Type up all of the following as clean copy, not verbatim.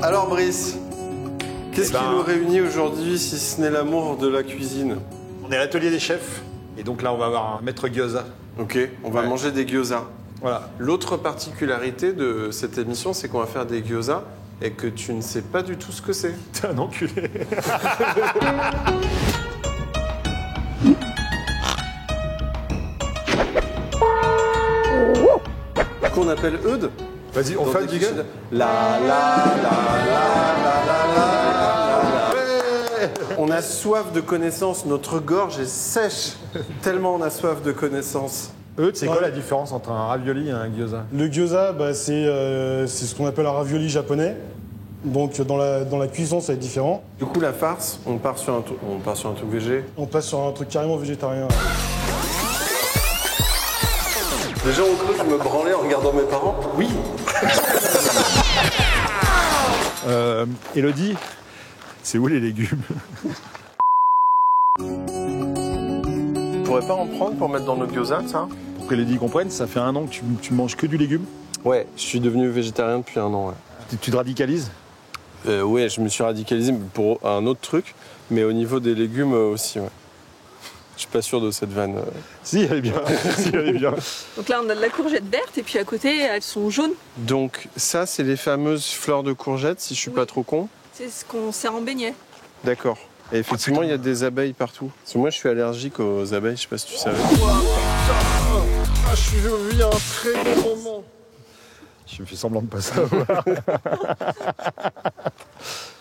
Alors Brice, qu'est-ce qui nous réunit aujourd'hui si ce n'est l'amour de la cuisine? On est à l'atelier des chefs, et donc là on va avoir un maître gyoza. Ok, on va manger des gyozas. Voilà. L'autre particularité de cette émission, c'est qu'on va faire des gyozas et que tu ne sais pas du tout ce que c'est. T'es un enculé. Qu'on appelle Eudes. Vas-y, on fait un jiggle. On a soif de connaissances, notre gorge est sèche, tellement on a soif de connaissances. C'est quoi la différence entre un ravioli et un gyoza? Le gyoza, c'est ce qu'on appelle un ravioli japonais. Donc dans la cuisson, ça va être différent. Du coup, la farce, on part sur un truc végé. On passe sur un truc carrément végétarien. Les gens ont cru que je me branlais en regardant mes parents. Oui. Élodie, c'est où les légumes? On pourrait pas en prendre pour mettre dans nos gyozas, ça? Pour que Élodie comprenne, ça fait 1 an que tu manges que du légume? Ouais, je suis devenu végétarien depuis 1 an. Ouais. Tu te radicalises? Ouais, je me suis radicalisé pour un autre truc, mais au niveau des légumes aussi, ouais. Je suis pas sûr de cette vanne. Si, elle est bien. Si, elle est bien. Donc là, on a de la courgette verte et puis à côté, elles sont jaunes. Donc ça, c'est les fameuses fleurs de courgette, si je suis pas trop con. C'est ce qu'on sert en beignet. D'accord. Et effectivement, il y a des abeilles partout. Parce que moi, je suis allergique aux abeilles, je sais pas si tu savais. Ah, je vis un très bon moment. Je me fais semblant de pas savoir.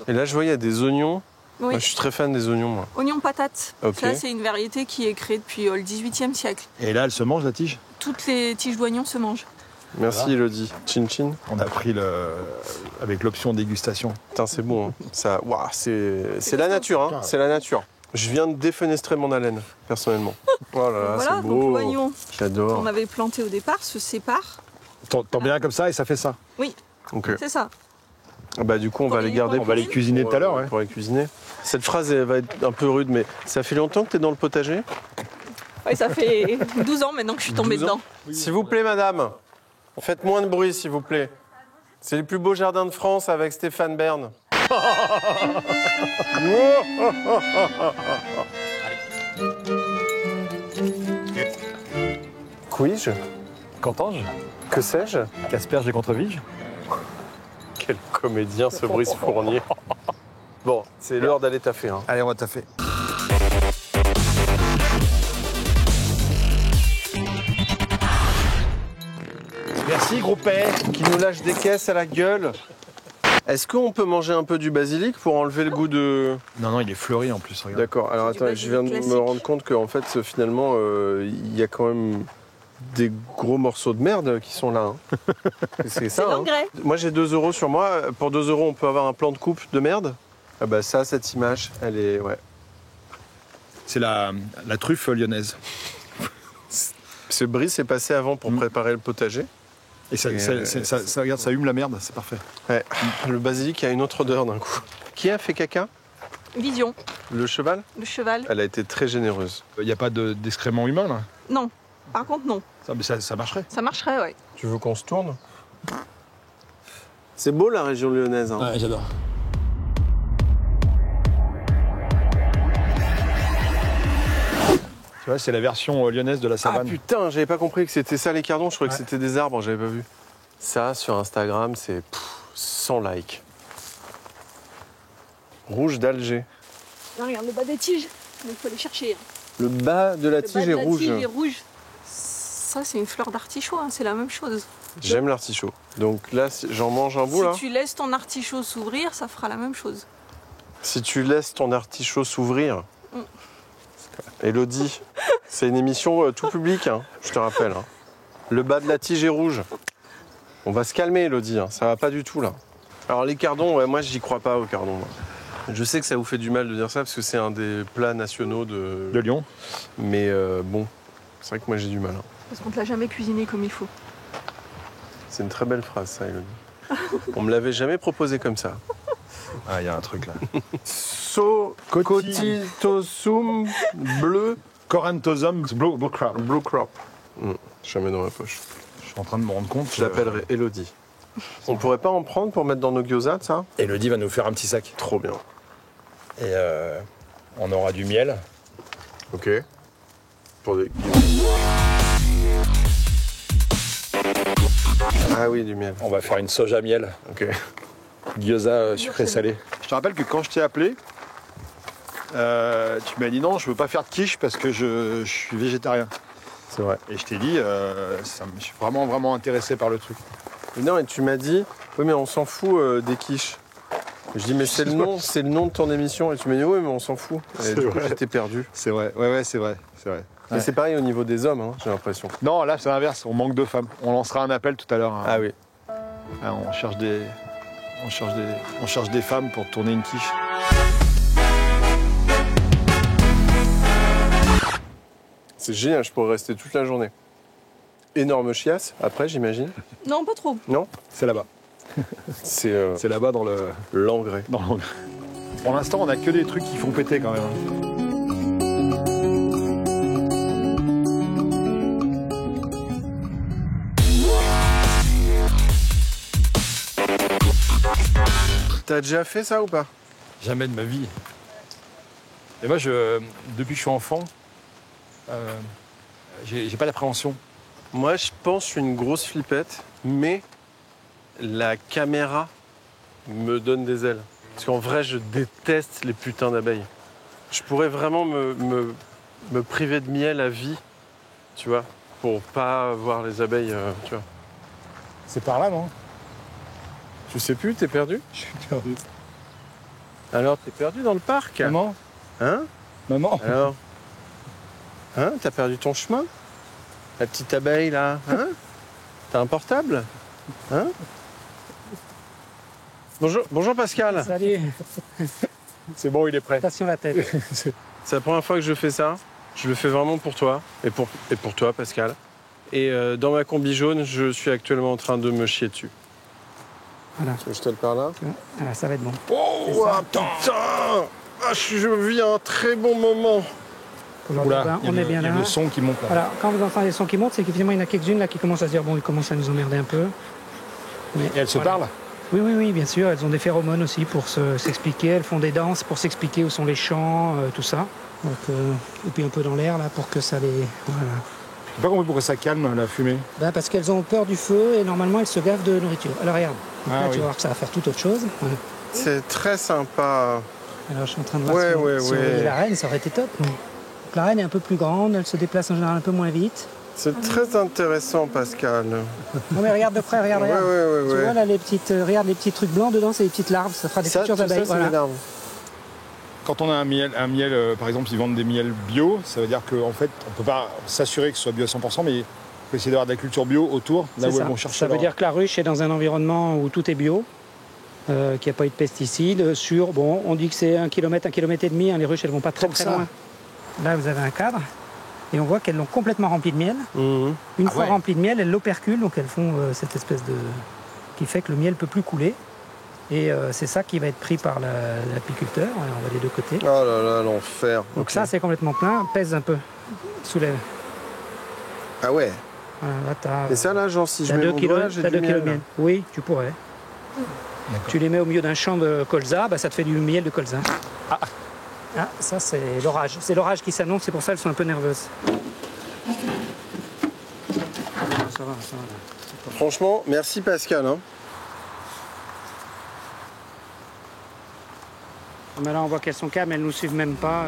Et là, je vois, il y a des oignons. Oui. Moi, je suis très fan des oignons, moi. Oignon patate. Ok. Ça, c'est une variété qui est créée depuis le XVIIIe siècle. Et là, elle se mange, la tige? Toutes les tiges d'oignons se mangent. Merci, Voilà. Elodie. Chin chin. On a pris avec l'option dégustation. Putain, c'est bon. Hein. Ça, waouh, c'est la nature, hein. C'est la nature. Je viens de défenestrer mon haleine, personnellement. Oh là là, Voilà, c'est donc beau. l'oignon J'adore. qu'on avait planté au départ se sépare. T'en bien comme ça et ça fait ça? Oui, Ok. c'est ça. Bah du coup, on va les garder. On va les cuisiner tout à l'heure, ouais. Pour les cuisiner. Cette phrase, elle va être un peu rude, mais ça fait longtemps que tu es dans le potager? Oui, ça fait 12 ans maintenant que je suis tombée 12 ans. dedans. S'il vous plaît, madame, faites moins de bruit, s'il vous plaît. C'est les plus beaux jardins de France avec Stéphane Bern. Quij? Qu'entends-je? Que sais-je? Qu'asperge contre Vige? Quel comédien, ce Brice Fournier. Bon, c'est l'heure d'aller taffer. Hein. Allez, on va taffer. Merci, gros père. Qui nous lâche des caisses à la gueule. Est-ce qu'on peut manger un peu du basilic pour enlever le goût de... Non, non, il est fleuri en plus, regarde. D'accord, alors C'est du attends, je viens de basilic me classique. rendre compte qu'en fait, finalement, il y a quand même des gros morceaux de merde qui sont là. Hein. C'est ça. C'est l'engrais. Moi, j'ai 2 € sur moi. Pour 2 €, on peut avoir un plan de coupe de merde. Ah bah ça, cette image, elle est... Ouais. C'est la truffe lyonnaise. Ce Brice est passé avant pour préparer le potager. Et ça, regarde, ça hume la merde, c'est parfait. Ouais. Le basilic a une autre odeur d'un coup. Qui a fait caca? Vision, Le cheval? le cheval. Elle a été très généreuse. Il n'y a pas d'excréments humains, là? Non, par contre non. Ça marcherait. Ça marcherait, ouais. Tu veux qu'on se tourne? C'est beau la région lyonnaise. Hein. Ouais, j'adore. Tu vois, c'est la version lyonnaise de la Ah savane. putain, j'avais pas compris que c'était ça les cardons, je croyais que c'était des arbres, j'avais pas vu. Ça, sur Instagram, c'est 100 likes. Rouge d'Alger. Là, regarde le bas des tiges. Il faut les chercher. Hein. Le bas de la Le bas tige de est la rouge. tige est rouge. Ça, c'est une fleur d'artichaut, hein, c'est la même chose. J'aime l'artichaut. Donc là, j'en mange un bout là. Si tu laisses ton artichaut s'ouvrir, ça fera la même chose. Si tu laisses ton artichaut s'ouvrir. Elodie, c'est une émission tout public, hein, je te rappelle. Hein. Le bas de la tige est rouge. On va se calmer, Elodie, hein, ça va pas du tout là. Alors les cardons, ouais, moi j'y crois pas aux cardons. Moi. Je sais que ça vous fait du mal de dire ça parce que c'est un des plats nationaux De Lyon. Mais bon, c'est vrai que moi j'ai du mal. Hein. Parce qu'on te l'a jamais cuisiné comme il faut. C'est une très belle phrase, ça, Elodie. On me l'avait jamais proposé comme ça. Ah, il y a un truc là. Cotitosum bleu. Coranthosum blue crab. Blue crop. Je la mets dans ma poche. Je suis en train de me rendre compte. Je l'appellerai Elodie. On pourrait pas en prendre pour mettre dans nos gyoza, ça? Elodie va nous faire un petit sac. Trop bien. Et on aura du miel. Ok. Pour des... Ah oui, du miel. On va faire une soja miel. Ok. Gyoza sucré-salé. Je te rappelle que quand je t'ai appelé, tu m'as dit non, je veux pas faire de quiche parce que je suis végétarien. C'est vrai. Et je t'ai dit, je suis vraiment intéressé par le truc. Et non, et tu m'as dit, oui, mais on s'en fout des quiches. Je dis, mais c'est le nom de ton émission. Et tu m'as dit, oui, mais on s'en fout. Et du coup, j'étais perdu. C'est vrai, ouais, c'est vrai. Mais Ouais. c'est pareil au niveau des hommes, hein, j'ai l'impression. Non, là c'est l'inverse, on manque de femmes. On lancera un appel tout à l'heure. Hein. Ah oui. Ah, on cherche des femmes pour tourner une quiche. C'est génial, je pourrais rester toute la journée. Énorme chiasse, après, j'imagine. Non, pas trop. Non? C'est là-bas. C'est là-bas dans l'engrais. Pour l'instant, on a que des trucs qui font péter quand même. T'as déjà fait ça ou pas? Jamais de ma vie. Et moi, depuis que je suis enfant, j'ai pas d'appréhension. Moi, je pense que je suis une grosse flippette, mais la caméra me donne des ailes. Parce qu'en vrai, je déteste les putains d'abeilles. Je pourrais vraiment me priver de miel à vie, tu vois, pour pas voir les abeilles, tu vois. C'est par là, non? Tu sais plus, t'es perdu? Je suis perdu. Alors, t'es perdu dans le parc? Maman? Hein? Maman? Alors? Hein? T'as perdu ton chemin? La petite abeille, là? Hein? T'as un portable? Hein? Bonjour Pascal. Salut, C'est bon, il est prêt. attention la tête. C'est la première fois que je fais ça. Je le fais vraiment pour toi et pour toi, Pascal. Et dans ma combi jaune, je suis actuellement en train de me chier dessus. Voilà. Tu veux que je te le parle là? Ah, ça va être bon. Oh, ah, putain! Ah, je vis un très bon moment. Aujourd'hui, ben, on est bien Il y là. a le son qui monte là. Voilà, quand vous entendez les sons qui montent, c'est qu'effectivement, il y en a quelques-unes là qui commencent à se dire bon, ils commencent à nous emmerder un peu. Mais, Et elles se voilà. parlent? Oui, bien sûr. Elles ont des phéromones aussi pour s'expliquer. Elles font des danses pour s'expliquer où sont les champs, tout ça. Donc, et puis un peu dans l'air là pour que ça les. Voilà. J'ai pas compris pourquoi ça calme la fumée. Ben, parce qu'elles ont peur du feu et normalement elles se gavent de nourriture. Alors regarde, donc, Ah là, oui. tu vas voir que ça va faire toute autre chose. Voilà. C'est très sympa. Alors je suis en train de voir Ouais, si, ouais, si on ouais. voyait la reine, ça aurait été top. Donc, la reine est un peu plus grande, elle se déplace en général un peu moins vite. C'est très intéressant, Pascal. Non mais regarde de près, regarde. Ouais, ouais, Tu ouais. vois là les petites, regarde les petits trucs blancs dedans, c'est des petites larves, ça fera des Ça, futures tout ça, abeilles. c'est Voilà. des larves. Quand on a un miel, par exemple, ils vendent des miels bio, ça veut dire qu'en fait, on peut pas s'assurer que ce soit bio à 100%, mais il faut essayer d'avoir de la culture bio autour, là C'est où ça. elles vont chercher. Ça veut dire que la ruche est dans un environnement où tout est bio, qu'il n'y a pas eu de pesticides. Bon, on dit que c'est 1 km, 1,5 km, hein, les ruches elles vont pas très Comme très ça. loin. Là vous avez un cadre, et on voit qu'elles l'ont complètement rempli de miel. Mhm. Une Ah fois ouais. remplies de miel, elles l'operculent, donc elles font cette espèce de... qui fait que le miel ne peut plus couler. Et c'est ça qui va être pris par l'apiculteur, on va des deux côtés. Oh là là, l'enfer. Donc Ok. ça c'est complètement plein, pèse un peu, soulève. Ah ouais. Voilà, là t'as Et ça, là, genre, si je t'as mets 2 mon kilos, doigt, j'ai t'as du 2 kilos miel. de miel. Oui, tu pourrais. Tu les mets au milieu d'un champ de colza, bah, ça te fait du miel de colza. Ah, ça c'est l'orage. C'est l'orage qui s'annonce, c'est pour ça qu'elles sont un peu nerveuses. Ça va. Franchement, merci Pascal. Hein. Mais là on voit qu'elles sont calmes, elles nous suivent même pas.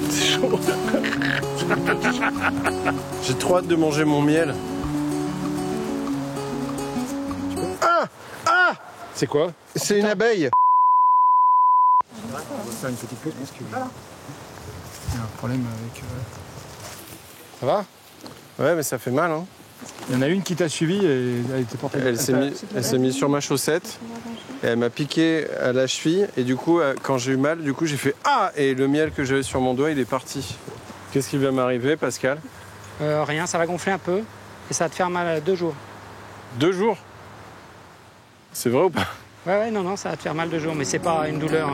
C'est chaud. J'ai trop hâte de manger mon miel. C'est quoi? C'est une abeille. On va faire une petite pause parce qu'il y a un problème avec... Ça va? Ouais, mais ça fait mal. Hein. Il y en a une qui t'a suivi et elle était portée. Elle s'est mise sur ma chaussette et elle m'a piqué à la cheville. Et du coup, quand j'ai eu mal, j'ai fait ah, et le miel que j'avais sur mon doigt, il est parti. Qu'est-ce qui va m'arriver, Pascal? Rien, ça va gonfler un peu et ça va te faire mal 2 jours. 2 jours? C'est vrai ou pas? Ouais, non, ça va te faire mal 2 jours, mais c'est pas une douleur.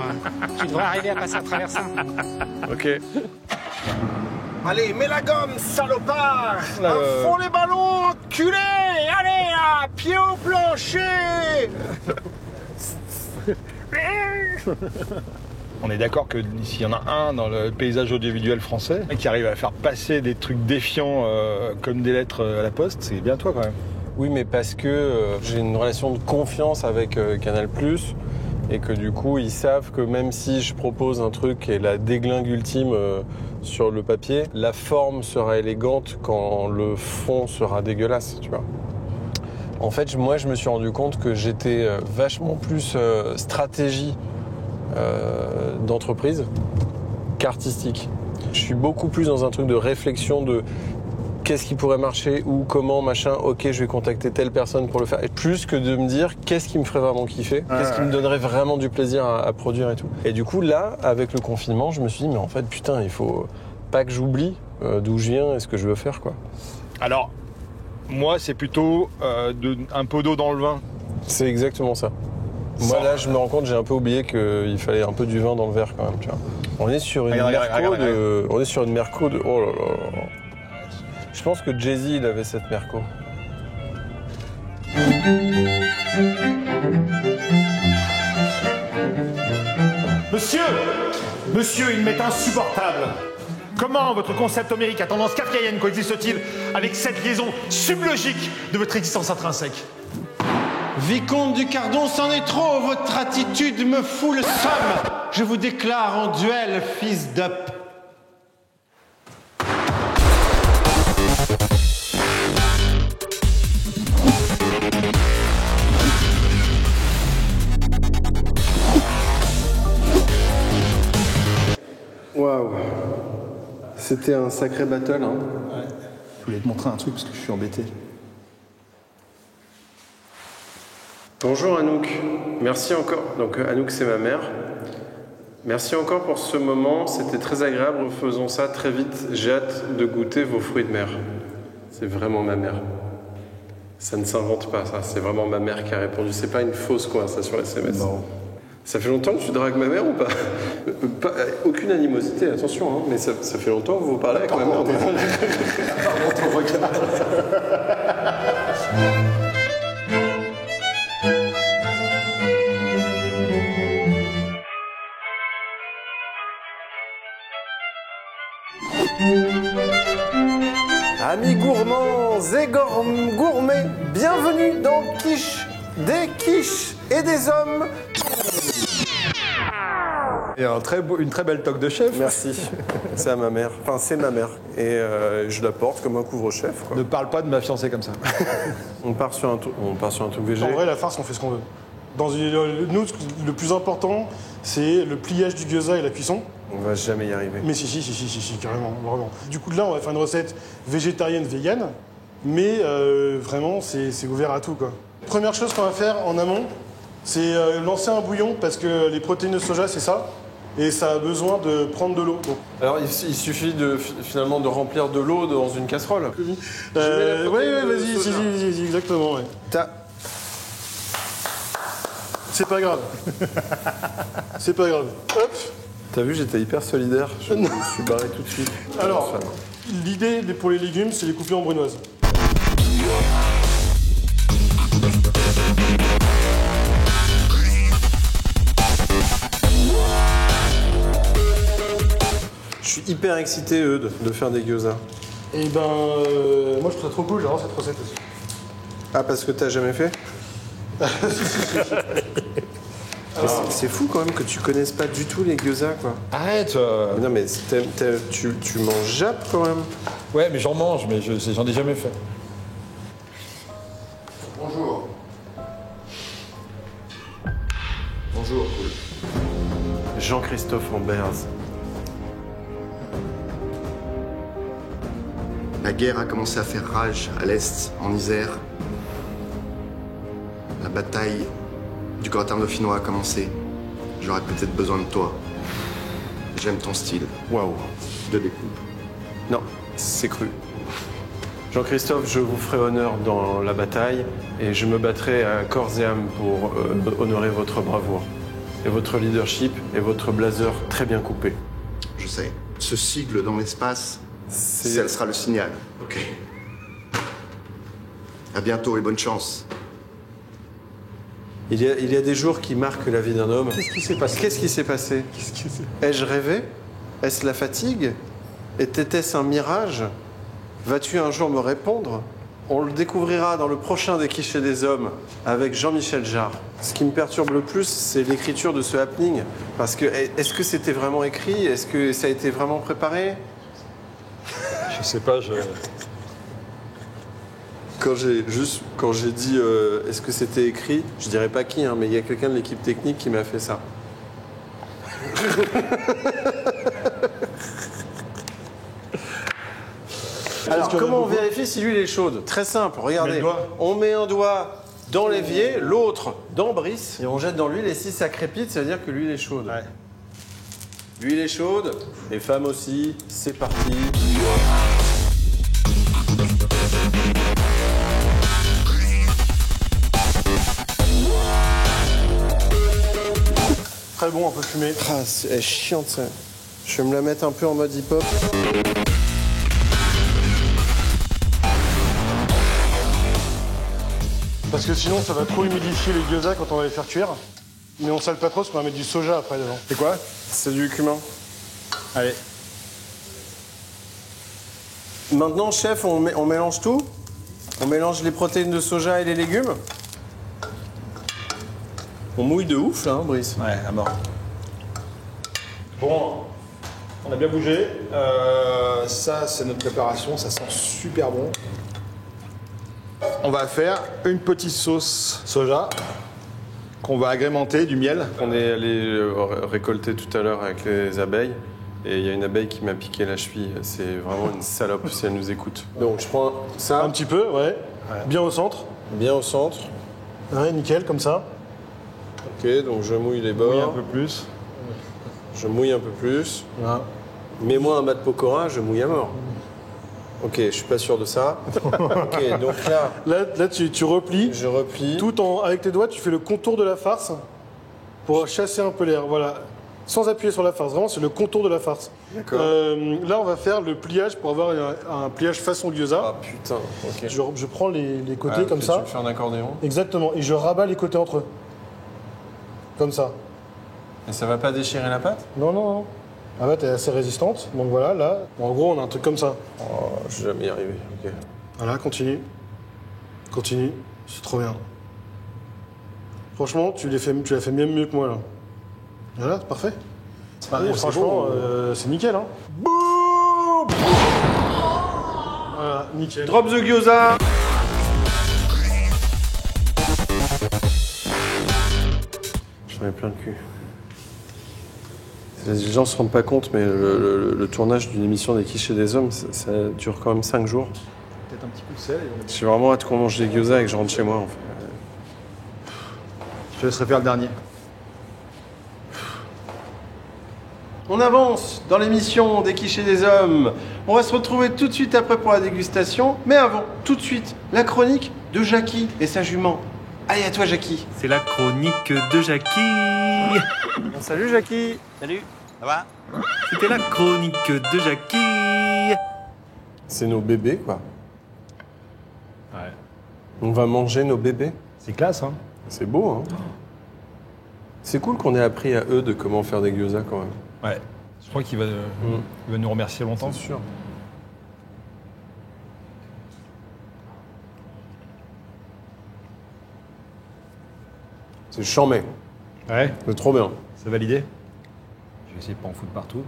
Tu devrais arriver à passer à travers ça. Ok. Allez, mets la gomme, salopard! À fond les ballons, enculé! Allez, là, pied au plancher! On est d'accord que s'il y en a un dans le paysage audiovisuel français qui arrive à faire passer des trucs défiants comme des lettres à la poste, c'est bien toi quand même. Oui, mais parce que j'ai une relation de confiance avec Canal+, et que du coup, ils savent que même si je propose un truc qui est la déglingue ultime sur le papier, la forme sera élégante quand le fond sera dégueulasse, tu vois. En fait, moi, je me suis rendu compte que j'étais vachement plus stratégie d'entreprise qu'artistique. Je suis beaucoup plus dans un truc de réflexion de qu'est-ce qui pourrait marcher ou comment, machin, ok, je vais contacter telle personne pour le faire. Et plus que de me dire qu'est-ce qui me ferait vraiment kiffer, qu'est-ce qui me donnerait vraiment du plaisir à produire et tout. Et du coup, là, avec le confinement, je me suis dit, mais en fait, putain, il faut pas que j'oublie d'où je viens et ce que je veux faire, quoi. Alors, moi, c'est plutôt un pot d'eau dans le vin. C'est exactement ça. Moi, là, je me rends compte, j'ai un peu oublié qu'il fallait un peu du vin dans le verre, quand même, tu vois. On est sur une On est sur une merco de... Oh là là. Je pense que Jay-Z, il avait cette merco. Monsieur, il m'est insupportable. Comment votre concept homérique à tendance kafkaïenne coexiste-t-il avec cette liaison sublogique de votre existence intrinsèque? Vicomte du Cardon, c'en est trop, votre attitude me fout le somme. Je vous déclare en duel, fils d'up. Waouh. C'était un sacré battle, hein. Ouais. Je voulais te montrer un truc parce que je suis embêté. Bonjour Anouk, merci encore. Donc Anouk, c'est ma mère. Merci encore pour ce moment, c'était très agréable, faisons ça très vite. J'ai hâte de goûter vos fruits de mer. C'est vraiment ma mère. Ça ne s'invente pas, ça. C'est vraiment ma mère qui a répondu. C'est pas une fausse conversation SMS. Non. Ça fait longtemps que tu dragues ma mère ou pas? Aucune animosité, attention, hein, mais ça fait longtemps que vous parlez avec ma mère. Pardon, ton regard. Amis gourmands et gourmets, bienvenue dans Quiche, des quiches et des hommes. Et une très belle toque de chef. Merci, c'est à ma mère, enfin c'est ma mère, et je la porte comme un couvre-chef, quoi. Ne parle pas de ma fiancée comme ça. On part sur un truc végé. En vrai, la farce, on fait ce qu'on veut. Nous, le plus important, c'est le pliage du gyoza et la cuisson. On va jamais y arriver. Mais si, carrément, vraiment. Du coup, là, on va faire une recette végétarienne, végane, mais vraiment, c'est ouvert à tout, quoi. Première chose qu'on va faire en amont, c'est lancer un bouillon, parce que les protéines de soja, c'est ça, et ça a besoin de prendre de l'eau. Alors, il suffit finalement de remplir de l'eau dans une casserole. Oui, vas-y, si, exactement, ouais. C'est pas grave. C'est pas grave. Hop. T'as vu, j'étais hyper solidaire. Je me suis barré tout de suite. Alors, l'idée pour les légumes, c'est les couper en brunoise. Je suis hyper excité, Eudes, de faire des gyoza. Et ben, moi je trouve ça trop cool, j'adore cette recette aussi. Ah, parce que t'as jamais fait? C'est fou quand même que tu connaisses pas du tout les gyoza, quoi. Arrête Non mais tu manges jappe quand même. Ouais, mais j'en mange, mais j'en ai jamais fait. Bonjour. Bonjour, cool. Jean-Christophe Ambers. I La guerre a commencé à faire rage à l'Est, en Isère. La bataille du Gratin dauphinois a commencé. J'aurais peut-être besoin de toi. J'aime ton style Waouh. de découpe. Non, c'est cru. Jean-Christophe, je vous ferai honneur dans la bataille et je me battrai à corps et âme pour honorer votre bravoure et votre leadership et votre blazer très bien coupé. Je sais. Ce sigle dans l'espace, ça sera le signal. Ok. À bientôt et bonne chance. Il y a des jours qui marquent la vie d'un homme. Qu'est-ce qui s'est passé? Qu'est-ce qui s'est passé? Ai-je rêvé? Est-ce la fatigue? Était-ce un mirage? Vas-tu un jour me répondre? On le découvrira dans le prochain des Quichés des Hommes avec Jean-Michel Jarre. Ce qui me perturbe le plus, c'est l'écriture de ce happening. Parce que, est-ce que c'était vraiment écrit? Est-ce que ça a été vraiment préparé? Je sais pas, Quand j'ai dit est-ce que c'était écrit, je dirais pas qui, hein, mais il y a quelqu'un de l'équipe technique qui m'a fait ça. Alors, comment on vérifie si l'huile est chaude? Très simple, regardez. On met un doigt dans l'évier, l'autre dans Brice, et on jette dans l'huile, et si ça crépite, ça veut dire que l'huile est chaude. Ouais. L'huile est chaude, les femmes aussi, c'est parti. Très bon, un peu fumé. Ah, c'est chiant ça. Je vais me la mettre un peu en mode hip-hop. Parce que sinon, ça va trop humidifier les gyoza quand on va les faire cuire. Mais on sale pas trop parce qu'on va mettre du soja après dedans. C'est quoi? C'est du cumin. Allez. Maintenant, chef, on mélange tout. On mélange les protéines de soja et les légumes. On mouille de ouf, là, hein, Brice. Ouais, à mort. Bon, on a bien bougé. Ça, c'est notre préparation. Ça sent super bon. On va faire une petite sauce soja qu'on va agrémenter du miel. On est allé récolter tout à l'heure avec les abeilles. Et il y a une abeille qui m'a piqué la cheville. C'est vraiment une salope si elle nous écoute. Donc je prends ça. Un petit peu, ouais. Bien au centre. Bien au centre. Ouais, nickel, comme ça. Ok, donc je mouille les bords. Oui, un peu plus. Je mouille un peu plus. Voilà. Mets-moi un bas de pokora, je mouille à mort. Ok, je suis pas sûr de ça. Ok, donc là, Là tu replies. je replie. Avec tes doigts, tu fais le contour de la farce pour chasser un peu l'air. Voilà. Sans appuyer sur la farce. Vraiment, c'est le contour de la farce. D'accord. Là, on va faire le pliage pour avoir un pliage façon gyoza. Ah putain, ok. Je prends les côtés Ah, ok, comme ça. Tu me fais un accordéon. Exactement. Et je rabats les côtés entre eux. Comme ça. Et ça va pas déchirer la pâte? Non, non, non. La pâte est assez résistante. Donc voilà, là, en gros, on a un truc comme ça. Oh, je vais jamais y arriver. Ok. Voilà, continue. Continue. C'est trop bien. Franchement, tu l'as fait même mieux que moi, là. Voilà, c'est parfait. Franchement, c'est nickel, hein. Boum! Voilà, nickel. Drop the gyoza! J'en ai plein le cul. Les gens se rendent pas compte, mais le tournage d'une émission des Quichés des Hommes, ça dure quand même 5 jours. Peut-être un petit coup de sel. J'ai vraiment hâte qu'on mange des gyoza et que je rentre chez moi, en fait. Je te laisserai faire le dernier. On avance dans l'émission des Quichés des Hommes. On va se retrouver tout de suite après pour la dégustation. Mais avant, tout de suite, la chronique de Jackie et sa jument. Allez, à toi, Jackie. C'est la chronique de Jackie. Salut, Jackie. Salut, ça va? C'était la chronique de Jackie. C'est nos bébés, quoi. Ouais. On va manger nos bébés. C'est classe, hein. C'est beau, hein. C'est cool qu'on ait appris à eux de comment faire des gyoza, quand même. Ouais. Je crois qu'il va nous remercier longtemps. C'est sûr. C'est chambé. Ouais. C'est trop bien. C'est validé. Je vais essayer de pas en foutre partout.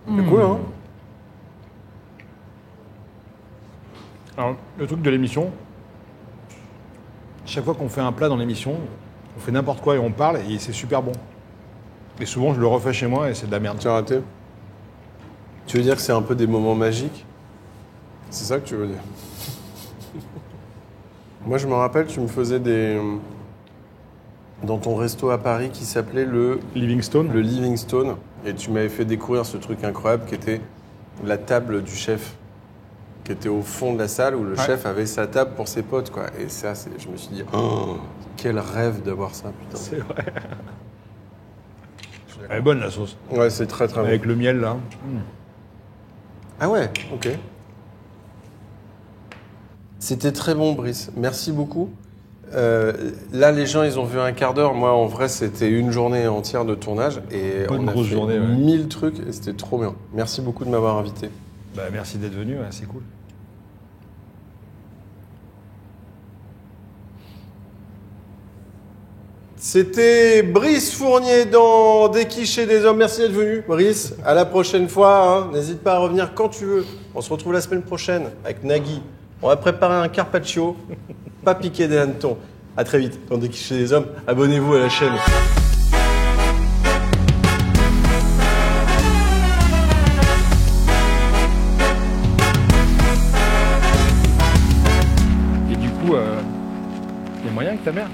C'est cool, hein. Alors, le truc de l'émission, chaque fois qu'on fait un plat dans l'émission, on fait n'importe quoi et on parle et c'est super bon. Et souvent, je le refais chez moi et c'est de la merde. Tu as raté? Tu veux dire que c'est un peu des moments magiques? C'est ça que tu veux dire? Moi, je me rappelle, tu me faisais des... Dans ton resto à Paris qui s'appelait le Livingstone. Livingstone. Et tu m'avais fait découvrir ce truc incroyable qui était la table du chef. Qui était au fond de la salle où le chef avait sa table pour ses potes, quoi. Et ça, je me suis dit, oh, quel rêve d'avoir ça, putain. C'est vrai. Elle est bonne la sauce. Ouais, c'est très très bon. Avec le miel là. Ah ouais, ok. C'était très bon, Brice. Merci beaucoup. Là, les gens, ils ont vu un quart d'heure. Moi, en vrai, c'était une journée entière de tournage. Et Bonne on a grosse fait journée, ouais. 1000 trucs et c'était trop bien. Merci beaucoup de m'avoir invité. Bah, merci d'être venu, ouais, c'est cool. C'était Brice Fournier dans Des Quichés des Hommes. Merci d'être venu, Brice. À la prochaine fois. Hein. N'hésite pas à revenir quand tu veux. On se retrouve la semaine prochaine avec Nagui. On va préparer un carpaccio, pas piqué des hannetons. À très vite dans Des Quichés des Hommes. Abonnez-vous à la chaîne. Et du coup, il y a moyen que ta mère